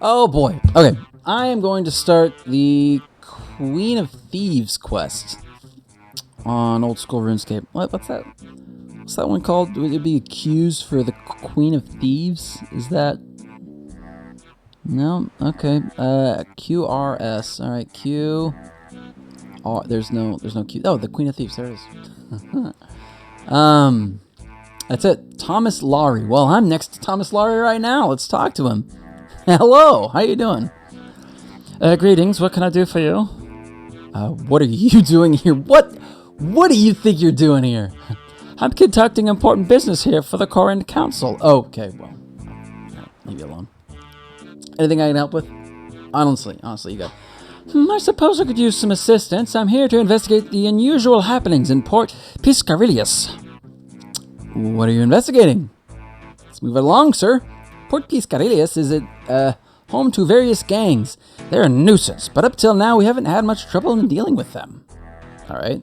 Oh boy. Okay, I am going to start the Queen of Thieves quest on old school RuneScape. What's that? What's that one called? Would it be accused for the Queen of Thieves? Is that? No. Okay. QRS. All right. Q. Oh, there's no Q. Oh, the Queen of Thieves. There it is. That's it. Tomas Lawry. Well, I'm next to Tomas Lawry right now. Let's talk to him. Hello. How you doing? Greetings. What can I do for you? What are you doing here? What do you think you're doing here? I'm conducting important business here for the Kourend Council. Okay, well, leave you alone. Anything I can help with? Honestly, you got. I suppose I could use some assistance. I'm here to investigate the unusual happenings in Port Piscarilius. What are you investigating? Let's move it along, sir. Port Piscarilius is home to various gangs. They're a nuisance, but up till now we haven't had much trouble in dealing with them. All right.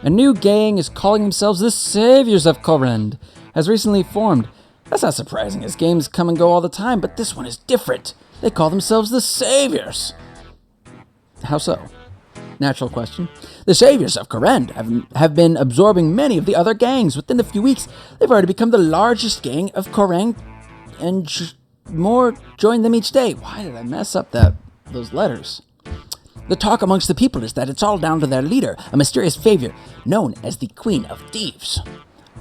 A new gang is calling themselves the Saviors of Kourend, has recently formed. That's not surprising, as games come and go all the time, but this one is different. They call themselves the Saviors. How so? Natural question. The Saviors of Kourend have been absorbing many of the other gangs. Within a few weeks, they've already become the largest gang of Kourend, and more join them each day. Why did I mess up those letters? The talk amongst the people is that it's all down to their leader, a mysterious figure known as the Queen of Thieves.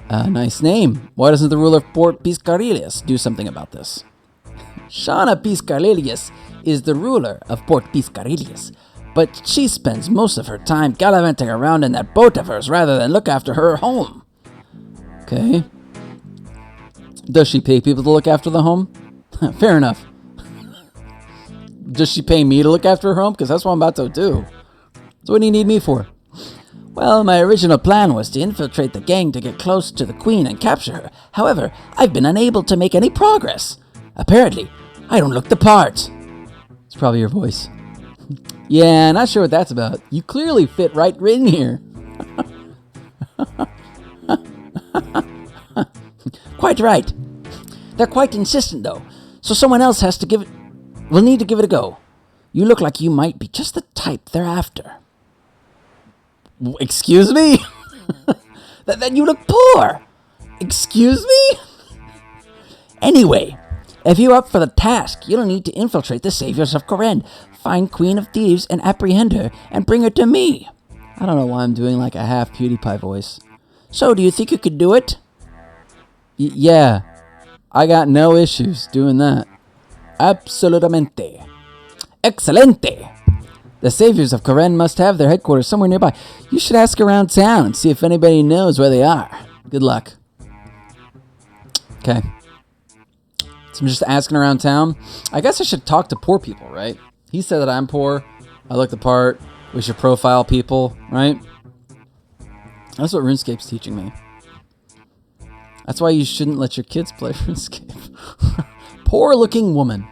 Nice name. Why doesn't the ruler of Port Piscarilius do something about this? Shana Piscarilius is the ruler of Port Piscarilius, but she spends most of her time gallivanting around in that boat of hers rather than look after her home. Okay. Does she pay people to look after the home? Fair enough. Does she pay me to look after her home? Because that's what I'm about to do. So what do you need me for? Well, my original plan was to infiltrate the gang to get close to the queen and capture her. However, I've been unable to make any progress. Apparently, I don't look the part. It's probably your voice. Yeah, not sure what that's about. You clearly fit right in here. Quite right. They're quite insistent, though. So someone else will need to give it a go. You look like you might be just the type they're after. Excuse me? Then you look poor. Excuse me? Anyway, if you're up for the task, you'll need to infiltrate the Saviors of Kourend, find Queen of Thieves and apprehend her, and bring her to me. I don't know why I'm doing like a half PewDiePie voice. So, do you think you could do it? Yeah, I got no issues doing that. Absolutamente. Excelente. The Saviors of Kourend must have their headquarters somewhere nearby. You should ask around town and see if anybody knows where they are. Good luck. Okay. So I'm just asking around town. I guess I should talk to poor people, right? He said that I'm poor. I look the part. We should profile people, right? That's what RuneScape's teaching me. That's why you shouldn't let your kids play RuneScape. Poor looking woman.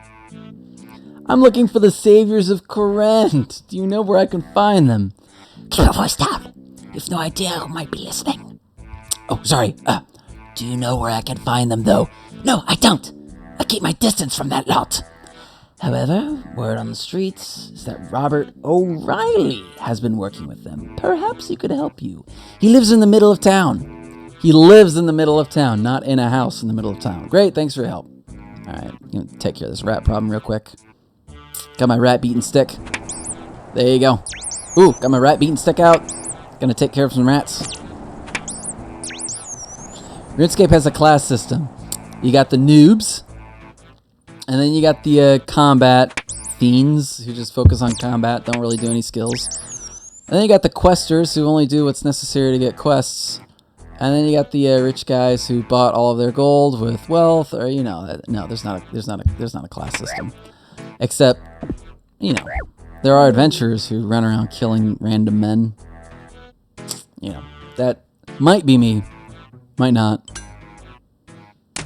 I'm looking for the Saviors of Kourend. Do you know where I can find them? Keep your voice down. You've no idea who might be listening. Oh, sorry. Do you know where I can find them, though? No, I don't. I keep my distance from that lot. However, word on the streets is that Robert O'Reilly has been working with them. Perhaps he could help you. He lives in the middle of town. He lives in the middle of town, not in a house in the middle of town. Great, thanks for your help. All right, I'm going to take care of this rat problem real quick. Got my rat beating stick. There you go. Ooh, got my rat beating stick out. Gonna take care of some rats. RuneScape has a class system. You got the noobs. And then you got the combat fiends who just focus on combat, don't really do any skills. And then you got the questers who only do what's necessary to get quests. And then you got the rich guys who bought all of their gold with wealth, or no, there's not a class system. Except, there are adventurers who run around killing random men. That might be me, might not.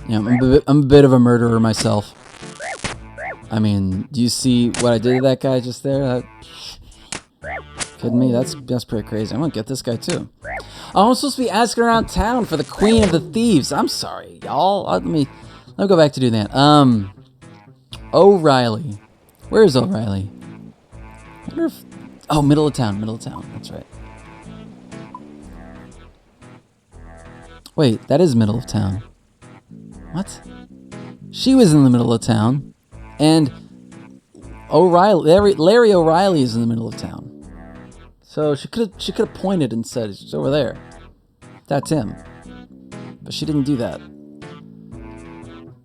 I'm a bit of a murderer myself. I mean, do you see what I did to that guy just there? Kidding me? That's pretty crazy. I'm gonna get this guy too. Oh, I'm supposed to be asking around town for the Queen of the Thieves. I'm sorry, y'all. Let me go back to do that. O'Reilly. Where is O'Reilly? I wonder if... Oh, middle of town. That's right. Wait, that is middle of town. What? She was in the middle of town. And Larry O'Reilly is in the middle of town. So she could have pointed and said, "She's over there. That's him." But she didn't do that.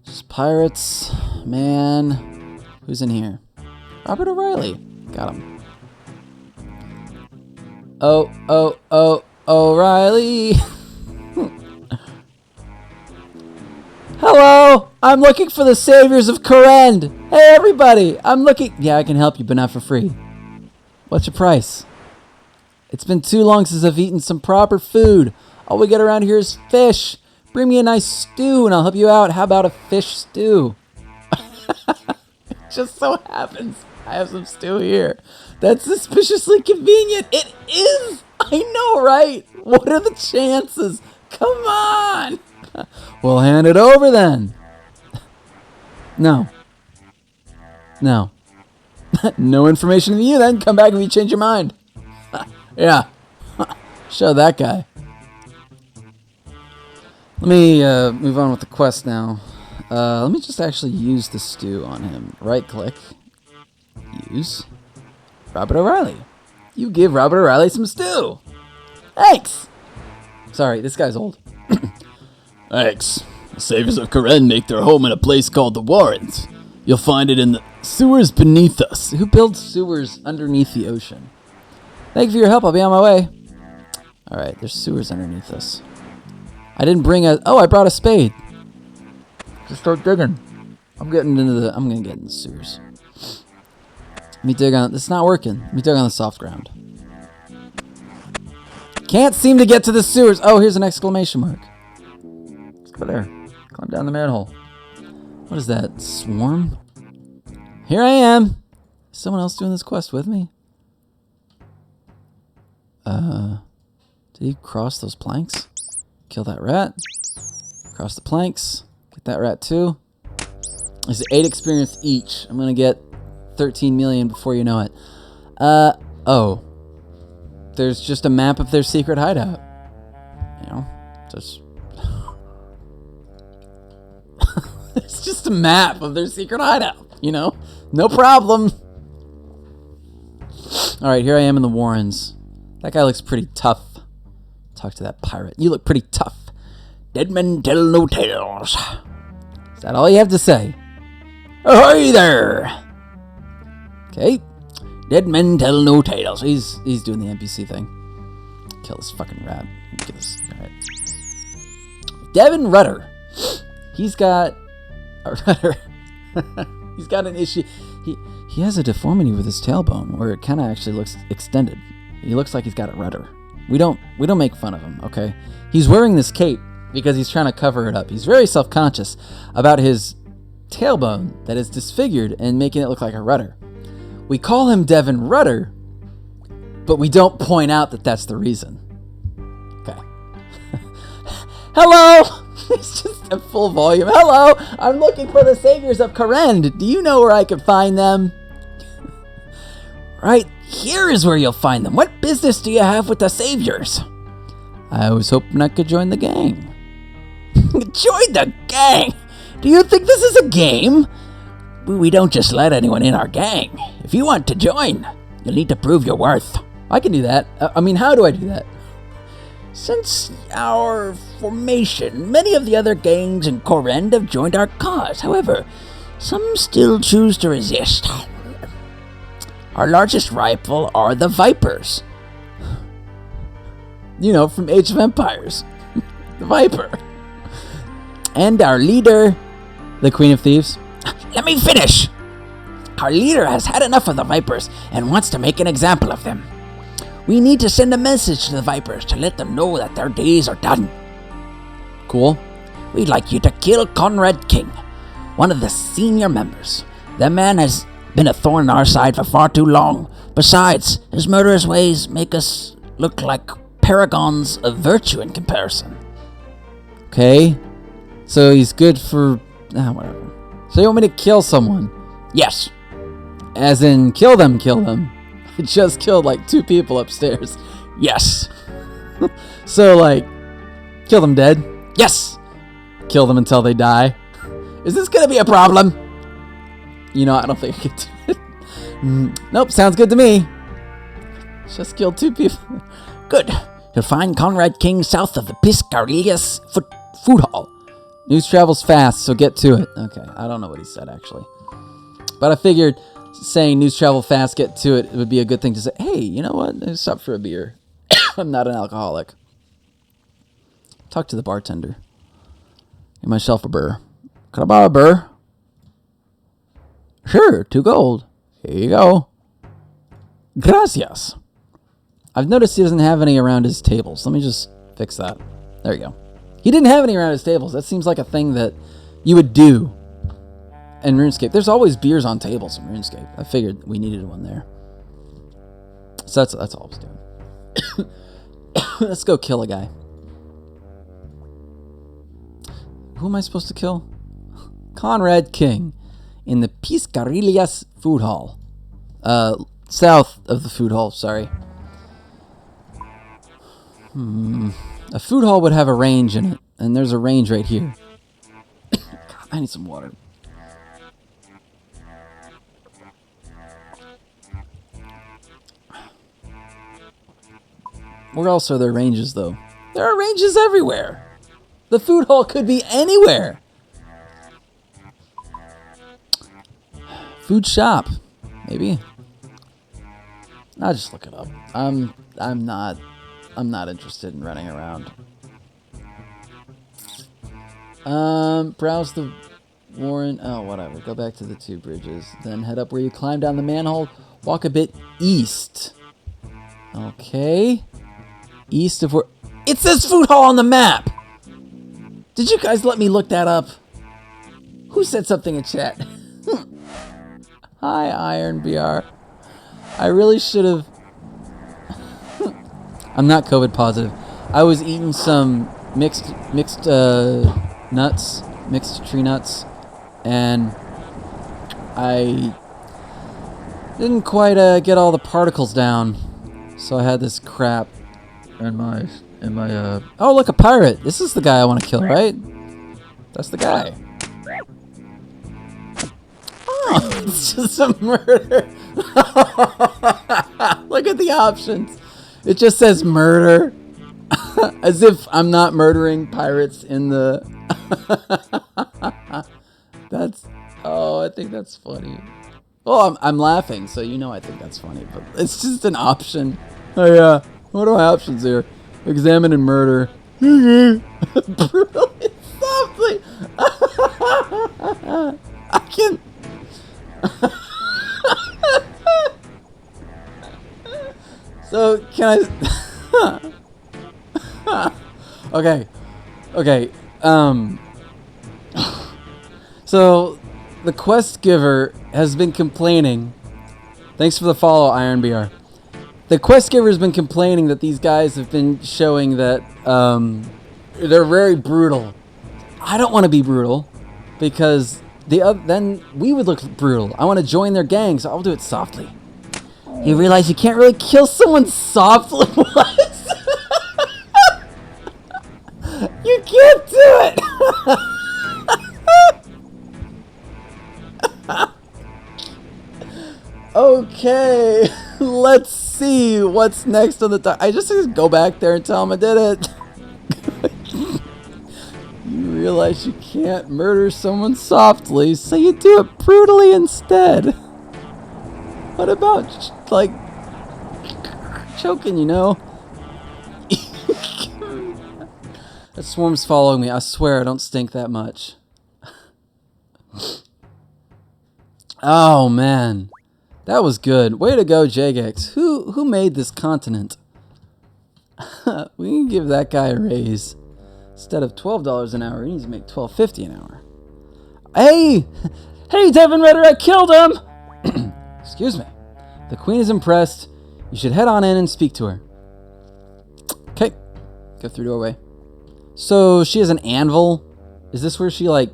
Just pirates, man. Who's in here? Robert O'Reilly. Got him. O'Reilly. Hello, I'm looking for the saviors of Kourend. Hey, everybody, I'm looking. Yeah, I can help you, but not for free. What's your price? It's been too long since I've eaten some proper food. All we get around here is fish. Bring me a nice stew and I'll help you out. How about a fish stew? It just so happens I have some stew here. That's suspiciously convenient. It is. I know, right? What are the chances? Come on. We'll hand it over then. No. No information to you then. Come back if you change your mind. Yeah. Show that guy. Let me move on with the quest now. Let me just actually use the stew on him. Right click. Use. Robert O'Reilly. You give Robert O'Reilly some stew. Thanks. Sorry, this guy's old. Thanks. The saviors of Kourend make their home in a place called the Warrens. You'll find it in the sewers beneath us. Who builds sewers underneath the ocean? Thank you for your help. I'll be on my way. All right, there's sewers underneath us. I didn't bring a... Oh, I brought a spade. Just start digging. I'm gonna get in the sewers. Let me dig on... It's not working. Let me dig on the soft ground. Can't seem to get to the sewers. Oh, here's an exclamation mark. Let's go there. Climb down the manhole. What is that? Swarm? Here I am. Is someone else doing this quest with me? Did he cross those planks? Kill that rat. Cross the planks. Get that rat too. There's 8 experience each. I'm gonna get 13 million before you know it. Oh. There's just a map of their secret hideout. You know, just... It's just a map of their secret hideout, you know? No problem. Alright, here I am in the Warrens. That guy looks pretty tough. Talk to that pirate. You look pretty tough. Dead men tell no tales. Is that all you have to say? Ahoy there! Okay. Dead men tell no tales. He's doing the NPC thing. Kill this fucking rat. Get this. Alright. Devin Rudder. He's got a rudder. He's got an issue. He has a deformity with his tailbone where it kind of actually looks extended. He looks like he's got a rudder. We don't make fun of him, okay? He's wearing this cape because he's trying to cover it up. He's very self-conscious about his tailbone that is disfigured and making it look like a rudder. We call him Devin Rudder, but we don't point out that that's the reason. Okay. Hello! It's just at full volume. Hello! I'm looking for the saviors of Kourend. Do you know where I can find them? Right here is where you'll find them. What business do you have with the saviors? I was hoping I could join the gang. Join the gang? Do you think this is a game? We don't just let anyone in our gang. If you want to join, you'll need to prove your worth. I can do that. I mean, how do I do that? Since our formation, many of the other gangs in Kourend have joined our cause. However, some still choose to resist. Our largest rival are the Vipers. You know, from Age of Empires. The Viper. And our leader, the Queen of Thieves. Let me finish! Our leader has had enough of the Vipers and wants to make an example of them. We need to send a message to the Vipers to let them know that their days are done. Cool. We'd like you to kill Conrad King, one of the senior members. The man has been a thorn in our side for far too long. Besides, his murderous ways make us look like paragons of virtue in comparison. Okay. So he's good for... whatever. So you want me to kill someone? Yes. As in, kill them, kill them. I just killed like 2 people upstairs. Yes. So, like, kill them dead. Yes. Kill them until they die. Is this gonna be a problem? You know, I don't think I could do it. Nope, sounds good to me. Just killed 2 people. Good. You'll find Conrad King south of the Piscarilius food hall. News travels fast, so get to it. Okay, I don't know what he said, actually. But I figured saying news travel fast, get to it, it would be a good thing to say. Hey, you know what? Stop for a beer. I'm not an alcoholic. Talk to the bartender. Get myself a burr. Could I borrow a burr? Sure, 2 gold. Here you go. Gracias. I've noticed he doesn't have any around his tables. Let me just fix that. There you go. He didn't have any around his tables. That seems like a thing that you would do in RuneScape. There's always beers on tables in RuneScape. I figured we needed one there. So that's all I was doing. Let's go kill a guy. Who am I supposed to kill? Conrad King in the Piscarilius food hall. South of the food hall, sorry. A food hall would have a range in it, and there's a range right here. God, I need some water. Where else are there ranges, though? There are ranges everywhere. The food hall could be anywhere. Food shop, maybe. I'll just look it up. I'm not interested in running around. Browse the Warren. Oh, whatever. Go back to the 2 bridges. Then head up where you climb down the manhole. Walk a bit east. Okay. East of where... It says food hall on the map! Did you guys let me look that up? Who said something in chat? Hi, Iron BR. I really should have... I'm not COVID positive. I was eating some mixed nuts, mixed tree nuts, and I didn't quite get all the particles down, so I had this crap in my oh, look, a pirate. This is the guy I want to kill, right? That's the guy. Oh, it's just a murder. Look at the options. It just says murder. As if I'm not murdering pirates in the... That's... Oh, I think that's funny. Well, I'm laughing, so you know I think that's funny. But it's just an option. Oh, yeah. What are my options here? Examine and murder. Brutally softly. I can... So, can I... Okay. So, the quest giver has been complaining. Thanks for the follow, Iron BR. The quest giver has been complaining that these guys have been showing that they're very brutal. I don't want to be brutal because then we would look brutal. I want to join their gang, so I'll do it softly. You realize you can't really kill someone softly? What? You can't do it! Okay, let's see what's next on the I just go back there and tell him I did it. You realize you can't murder someone softly, so you do it brutally instead. What about, like, choking, you know? That swarm's following me. I swear I don't stink that much. Oh, man. That was good. Way to go, Jagex. Who made this continent? We can give that guy a raise. Instead of $12 an hour, he needs to make $12.50 an hour. Hey! Hey, Devin Redder, I killed him! Excuse me. The queen is impressed. You should head on in and speak to her. Okay. Go through doorway. So, she has an anvil. Is this where she, like,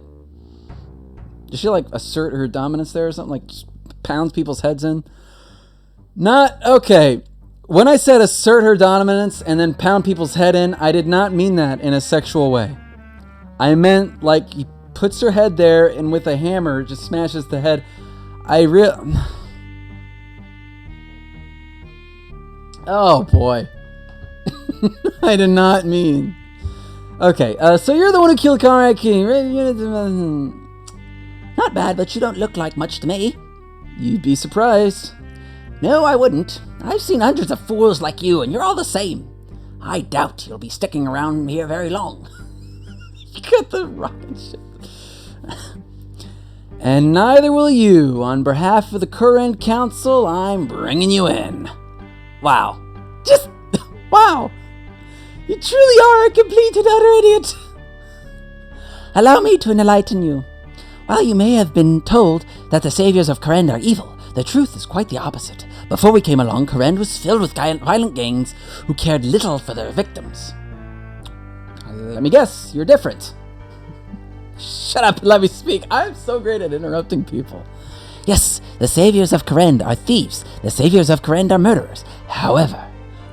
Does she like assert her dominance there or something? Like just pounds people's heads in? Not okay. When I said assert her dominance and then pound people's head in, I did not mean that in a sexual way. I meant like he puts her head there and with a hammer just smashes the head. Oh boy. I did not mean. Okay, so you're the one who killed Conrad King. Not bad, but you don't look like much to me. You'd be surprised. No, I wouldn't. I've seen hundreds of fools like you, and you're all the same. I doubt you'll be sticking around here very long. You got the rocket ship. And neither will you. On behalf of the Kourend Council, I'm bringing you in. Wow. Wow. You truly are a complete and utter idiot. Allow me to enlighten you. While you may have been told that the saviors of Kourend are evil, the truth is quite the opposite. Before we came along, Kourend was filled with violent gangs who cared little for their victims. Let me guess, you're different. Shut up and let me speak. I'm so great at interrupting people. Yes, the saviors of Kourend are thieves. The saviors of Kourend are murderers. However,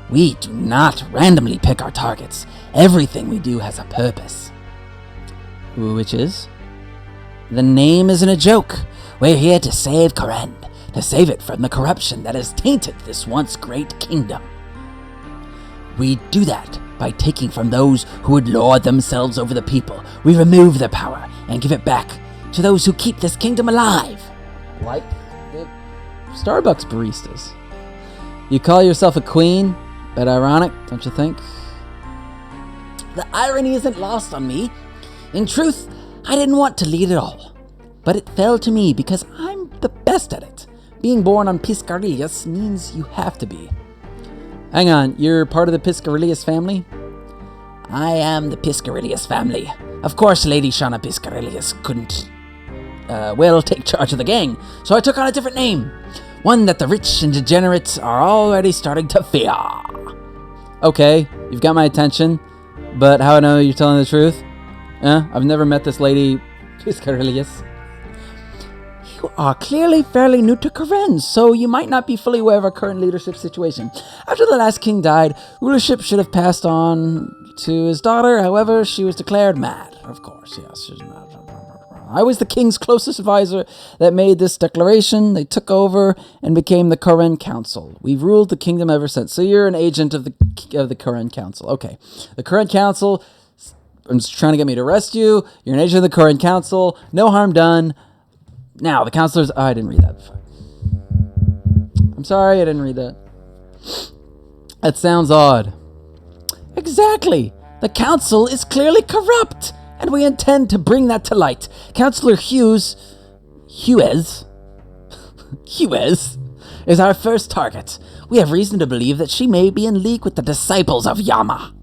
we do not randomly pick our targets. Everything we do has a purpose. Which is? The name isn't a joke. We're here to save Kourend, to save it from the corruption that has tainted this once great kingdom. We do that by taking from those who would lord themselves over the people. We remove their power and give it back to those who keep this kingdom alive. Like the Starbucks baristas. You call yourself a queen? Bit ironic, don't you think? The irony isn't lost on me. In truth, I didn't want to lead it all. But it fell to me because I'm the best at it. Being born on Piscarilius means you have to be. Hang on, you're part of the Piscarilius family? I am the Piscarilius family. Of course, Lady Shauna Piscarilius couldn't, take charge of the gang, so I took on a different name. One that the rich and degenerates are already starting to fear. Okay, you've got my attention, but how I know you're telling the truth? I've never met this Lady Piscarilius. You are clearly fairly new to Kourend, so you might not be fully aware of our current leadership situation. After the last king died, rulership should have passed on to his daughter. However, she was declared mad. Of course, yes, she's mad. I was the king's closest advisor that made this declaration. They took over and became the Kourend Council. We've ruled the kingdom ever since. So you're an agent of the Kourend Council. Okay. The Kourend Council is trying to get me to arrest you. You're an agent of the Kourend Council. No harm done. Now, the counselors... Oh, I didn't read that. I'm sorry, I didn't read that. That sounds odd. Exactly. The council is clearly corrupt, and we intend to bring that to light. Councillor Hughes is our first target. We have reason to believe that she may be in league with the disciples of Yama.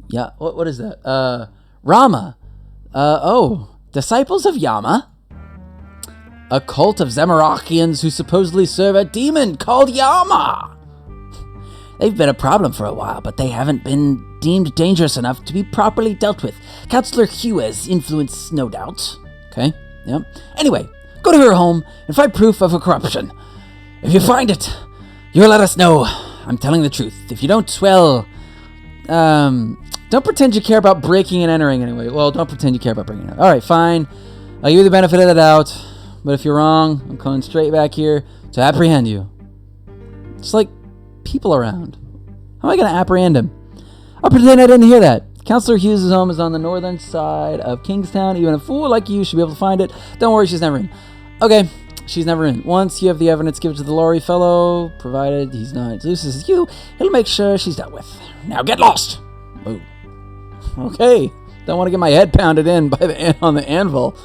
Yeah, what is that? Rama. Disciples of Yama? A cult of Zamorakians who supposedly serve a demon called Yama. They've been a problem for a while, but they haven't been deemed dangerous enough to be properly dealt with. Councillor Hughes' influence, no doubt. Okay, yep. Anyway, go to her home and find proof of her corruption. If you find it, you'll let us know. I'm telling the truth. If you don't, well... don't pretend you care about breaking and entering anyway. Well, don't pretend you care about breaking and entering. Alright, fine. I'll give you the benefit of the doubt. But if you're wrong, I'm coming straight back here to apprehend you. It's like people around. How am I going to apprehend him? I'll pretend I didn't hear that. Councillor Hughes' home is on the northern side of Kingstown. Even a fool like you should be able to find it. Don't worry, she's never in. Okay, she's never in. Once you have the evidence, give it to the Lawry fellow, provided he's not as loose as you. He'll make sure she's dealt with. Now get lost! Oh. Okay. Don't want to get my head pounded in by the on the anvil.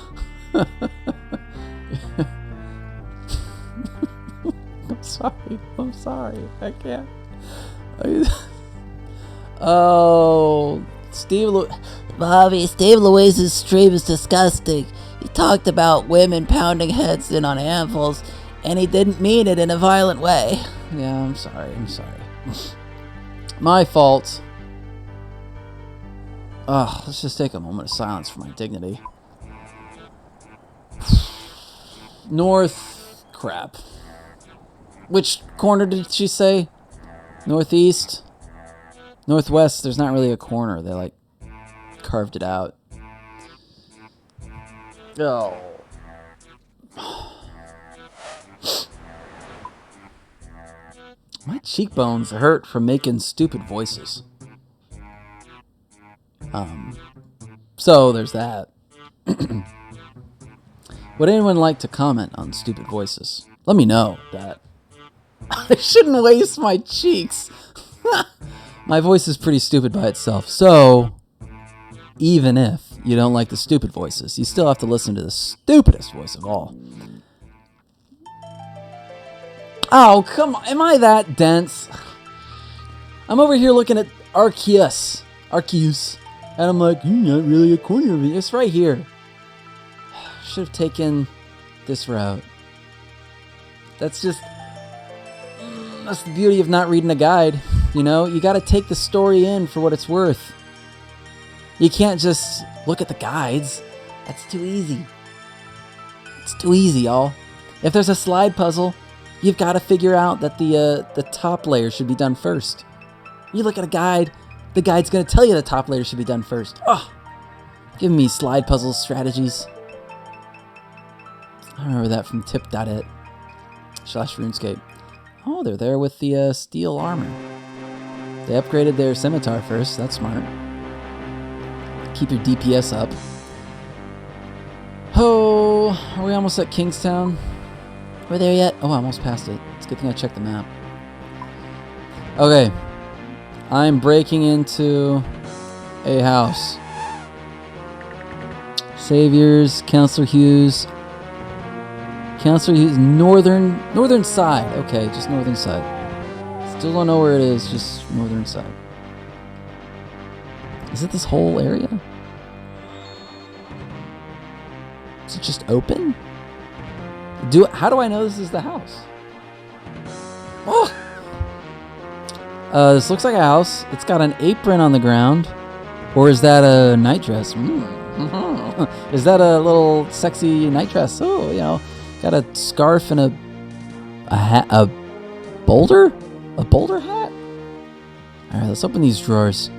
I'm sorry. I can't. Oh, Bobby, Steve Louise's stream is disgusting. He talked about women pounding heads in on anvils, and he didn't mean it in a violent way. Yeah, I'm sorry. My fault. Let's just take a moment of silence for my dignity. North... Crap. Which corner did she say? Northeast? Northwest, there's not really a corner. They, like, carved it out. Oh. My cheekbones hurt from making stupid voices. So there's that. Would anyone like to comment on stupid voices? Let me know that. I shouldn't waste my cheeks. My voice is pretty stupid by itself. So, even if you don't like the stupid voices, you still have to listen to the stupidest voice of all. Oh, come on. Am I that dense? I'm over here looking at Arceus. And I'm like, you're not really a corner of it. It's right here. Should have taken this route. That's just... That's the beauty of not reading a guide. You know, you got to take the story in for what it's worth. You can't just look at the guides. That's too easy. It's too easy, y'all. If there's a slide puzzle, you've got to figure out that the top layer should be done first. You look at a guide, the guide's going to tell you the top layer should be done first. Oh, give me slide puzzle strategies. I remember that from tip.it/RuneScape. Oh, they're there with the steel armor. They upgraded their scimitar first. That's smart. Keep your DPS up. Oh, are we almost at Kingstown? Are we there yet? Oh, I almost passed it. It's a good thing I checked the map. Okay. I'm breaking into a house. Saviors, Counselor Hughes. Counselor Hughes, northern side. Okay, just northern side. Still don't know where it is, just northern side. Is it this whole area? Is it just open? How do I know this is the house? Oh! This looks like a house. It's got an apron on the ground. Or is that a night dress? Is that a little sexy night dress? Oh, you know, got a scarf and a hat, a boulder? A boulder hat? Alright, let's open these drawers.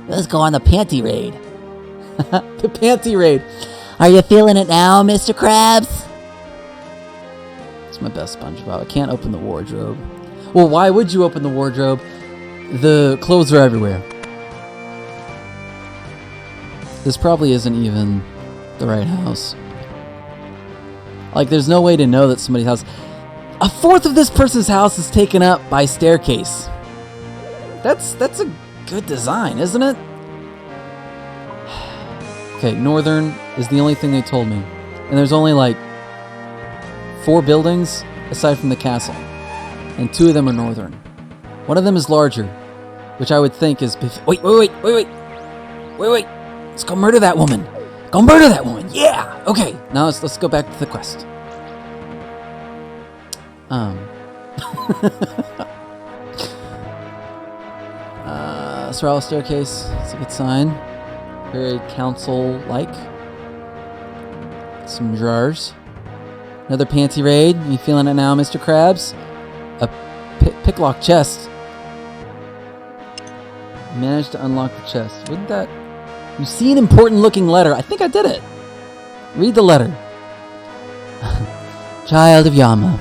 Let's go on the panty raid. The panty raid. Are you feeling it now, Mr. Krabs? It's my best SpongeBob. I can't open the wardrobe. Well, why would you open the wardrobe? The clothes are everywhere. This probably isn't even the right house. Like, there's no way to know that somebody's house... A fourth of this person's house is taken up by staircase. That's a good design, isn't it? Okay, northern is the only thing they told me. And there's only like 4 buildings aside from the castle. And 2 of them are northern. One of them is larger, which I would think is... Wait. Let's go murder that woman. Go murder that woman. Yeah. Okay. Now let's go back to the quest. Spiral staircase. It's a good sign. Very council-like. Some drawers. Another panty raid. You feeling it now, Mr. Krabs? A picklock chest. Managed to unlock the chest. Wouldn't that... You see an important looking letter. I think I did it. Read the letter. Child of Yama,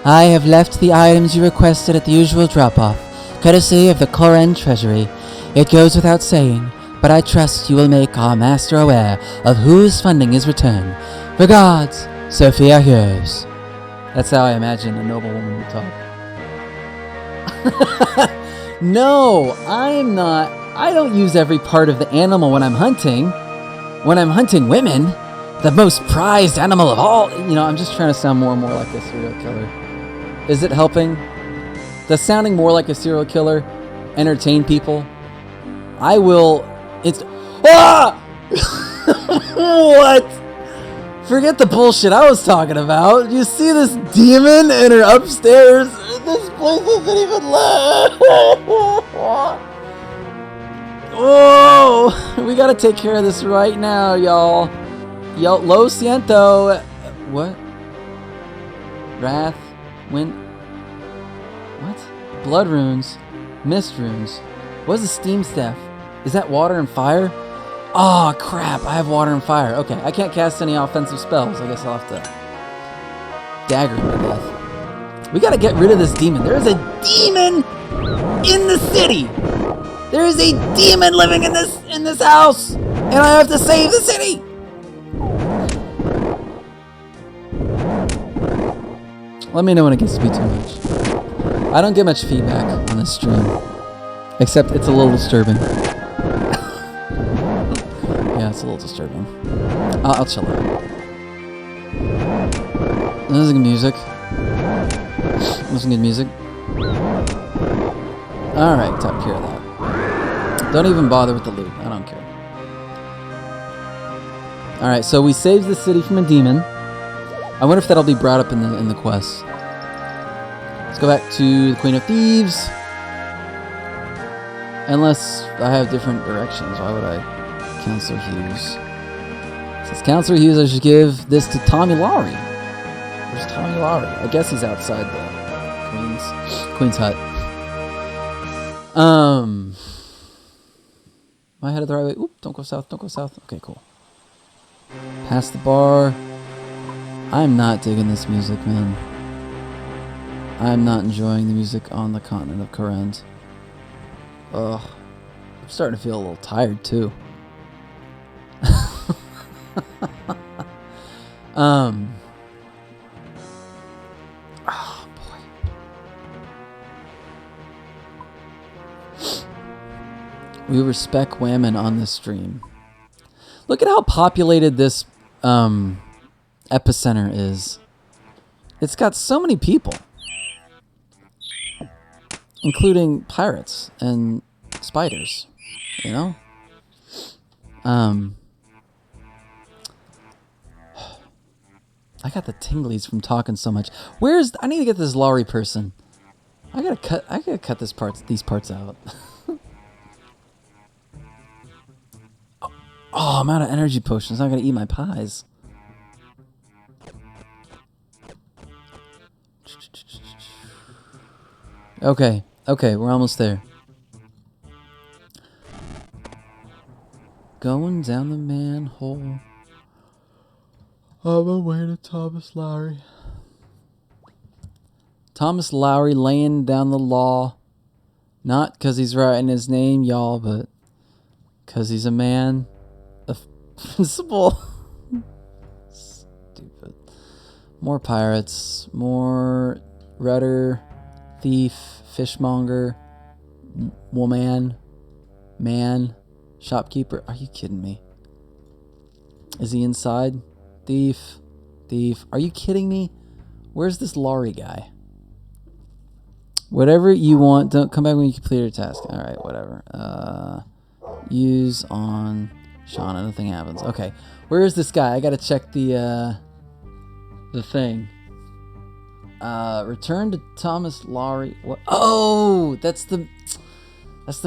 I have left the items you requested at the usual drop-off, courtesy of the Kourend treasury. It goes without saying, but I trust you will make our master aware of whose funding is returned. Regards, Sophia Hughes. That's how I imagine a noble woman would talk. No, I'm not. I don't use every part of the animal when I'm hunting. When I'm hunting women, the most prized animal of all. You know, I'm just trying to sound more and more like a serial killer. Is it helping? Does sounding more like a serial killer entertain people? I will... Ah! What? Forget the bullshit I was talking about. You see this demon in her upstairs? This place isn't even lit. Whoa! We gotta take care of this right now, y'all. Lo siento. What? Wrath. Wind. What? Blood runes. Mist runes. What's the steam staff? Is that water and fire? Oh, crap. I have water and fire. Okay, I can't cast any offensive spells. I guess I'll have to dagger him to death. We gotta get rid of this demon. There is a demon in the city. There is a demon living in this house, and I have to save the city. Let me know when it gets to be too much. I don't get much feedback on this stream, except it's a little disturbing. Yeah, it's a little disturbing. I'll chill out. This is good music. This is good music. Alright, take care of that. Don't even bother with the loot. I don't care. Alright, so we saved the city from a demon. I wonder if that'll be brought up in the quest. Let's go back to the Queen of Thieves. Unless I have different directions. Why would I? Counselor Hughes. Since Counselor Hughes, I should give this to Tommy Lawry. Where's Tommy Lawry? I guess he's outside the Queen's hut. Am I headed the right way? Oop, don't go south, don't go south. Okay, cool. Past the bar. I'm not digging this music, man. I'm not enjoying the music on the continent of Kourend. Ugh. I'm starting to feel a little tired, too. Oh, boy. We respect Whammon on this stream. Look at how populated this epicenter is. It's got so many people, including pirates and spiders, you know? I got the tinglies from talking so much. I need to get this Lawry person. I gotta cut these parts out. Oh, I'm out of energy potions. I'm gonna eat my pies. Okay, we're almost there. Going down the manhole. On my way to Tomas Lawry. Tomas Lawry laying down the law. Not because he's writing his name, y'all, but because he's a man of principle. Stupid. More pirates. More rudder. Thief. Fishmonger. Woman. Man. Shopkeeper. Are you kidding me? Is he inside? Thief. Are you kidding me? Where's this Lawry guy? Whatever you want. Don't come back when you complete your task. Alright, whatever. Use on Shauna. Nothing happens. Okay. Where is this guy? I gotta check the thing. Return to Tomas Lawry. What? Oh! That's the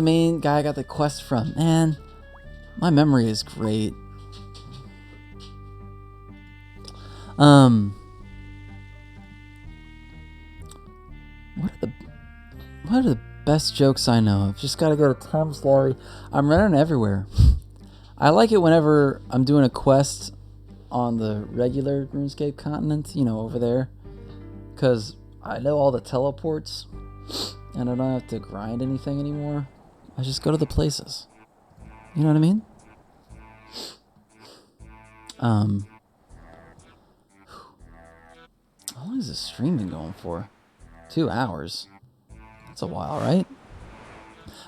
main guy I got the quest from. Man, my memory is great. What are the best jokes I know of? Just gotta go to Tomas Lawry. I'm running everywhere. I like it whenever I'm doing a quest on the regular RuneScape continent, you know, over there. Because I know all the teleports, and I don't have to grind anything anymore. I just go to the places. You know what I mean? How long is this stream been going for? 2 hours. That's a while, right?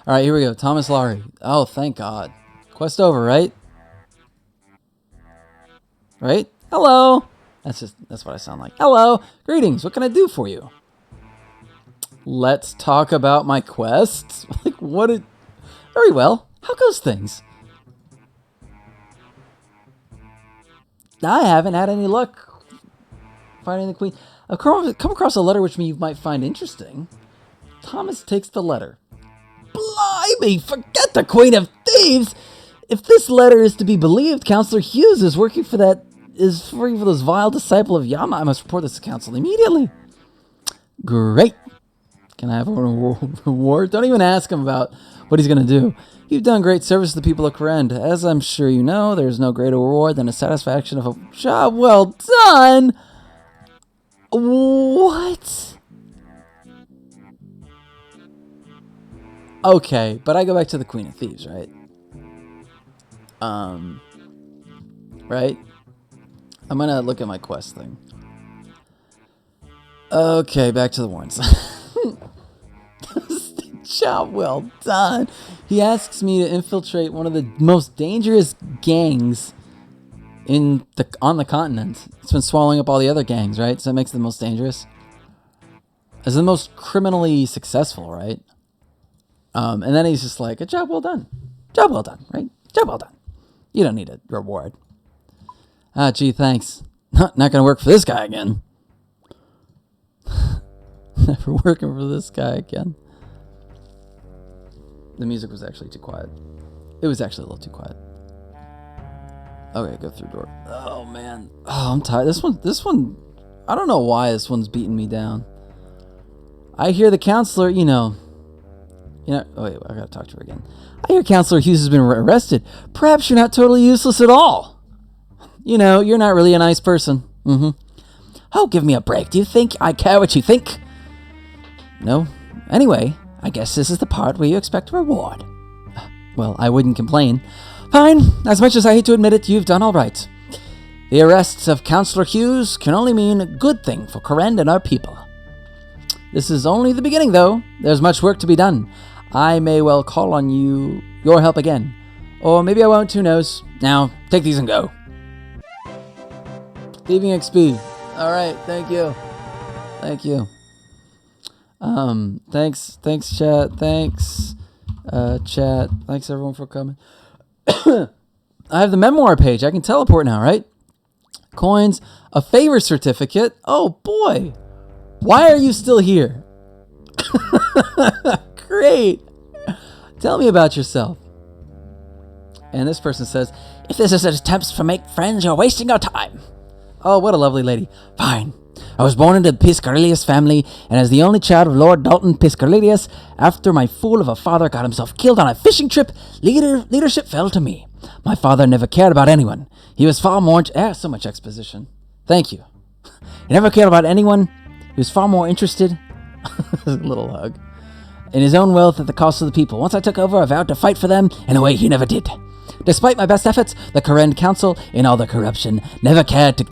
Alright, here we go. Tomas Lawry. Oh, thank God. Quest over, right? Right? Hello! That's what I sound like. Hello! Greetings, what can I do for you? Let's talk about my quests. Like, very well. How goes things? I haven't had any luck finding the queen. I've come across a letter which you might find interesting. Tomas takes the letter. Blimey, forget the Queen of Thieves! If this letter is to be believed, Counselor Hughes is working for that is free for this vile disciple of Yama. I must report this to council immediately. Great. Can I have a reward? Don't even ask him about what he's going to do. You've done great service to the people of Kourend. As I'm sure you know, there's no greater reward than the satisfaction of a job well done. What? Okay, but I go back to the Queen of Thieves, right? Right? I'm going to look at my quest thing. Okay, back to the warrants. Job well done. He asks me to infiltrate one of the most dangerous gangs on the continent. It's been swallowing up all the other gangs, right? So it makes it the most dangerous. It's the most criminally successful, right? And then he's just like, a job well done. Job well done, right? Job well done. You don't need a reward. Ah, gee, thanks. Not going to work for this guy again. Never working for this guy again. The music was actually too quiet. It was actually a little too quiet. Okay, go through door. Oh, man. Oh, I'm tired. This one, I don't know why this one's beating me down. I hear the counselor, oh wait, I gotta talk to her again. I hear Counselor Hughes has been arrested. Perhaps you're not totally useless at all. You're not really a nice person. Oh, give me a break. Do you think I care what you think? No. Anyway, I guess this is the part where you expect a reward. Well, I wouldn't complain. Fine. As much as I hate to admit it, you've done all right. The arrests of Counselor Hughes can only mean a good thing for Kourend and our people. This is only the beginning, though. There's much work to be done. I may well call on your help again. Or maybe I won't, who knows. Now, take these and go. Leaving XP. Alright, thank you. Thank you. Thanks chat. Thanks, chat. Thanks everyone for coming. I have the memoir page. I can teleport now, right? Coins, a favor certificate. Oh boy. Why are you still here? Great. Tell me about yourself. And this person says, if this is an attempt to make friends, you're wasting your time. Oh, what a lovely lady. Fine. I was born into the Piscarilius family, and as the only child of Lord Dalton Piscarilius, after my fool of a father got himself killed on a fishing trip, leadership fell to me. My father never cared about anyone. He was far more... so much exposition. Thank you. He never cared about anyone. He was far more interested... a little hug. In his own wealth at the cost of the people. Once I took over, I vowed to fight for them in a way he never did. Despite my best efforts, the Kourend Council, in all the corruption, never cared to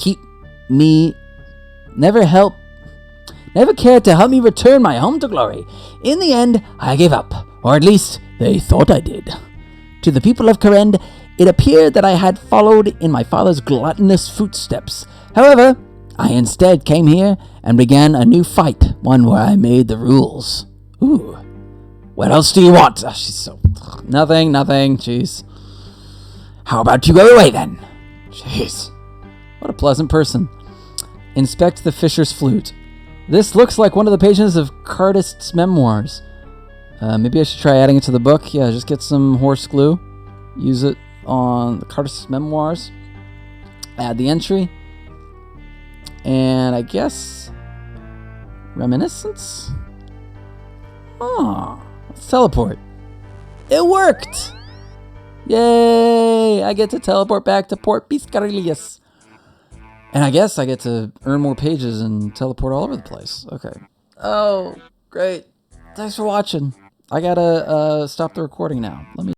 help me return my home to glory. In the end, I gave up, or at least they thought I did. To the people of Kourend, it appeared that I had followed in my father's gluttonous footsteps. However, I instead came here and began a new fight, one where I made the rules. Ooh. What else do you want? Oh, she's so... Nothing, jeez. How about you go away then? Jeez. What a pleasant person. Inspect the fisher's flute. This looks like one of the pages of Cartist's memoirs. Maybe I should try adding it to the book. Yeah, just get some horse glue. Use it on the Cartist's memoirs. Add the entry. And I guess... reminiscence? Oh, let's teleport. It worked! Yay! I get to teleport back to Port Piscarilius. And I guess I get to earn more pages and teleport all over the place. Okay. Oh, great. Thanks for watching. I gotta stop the recording now. Let me...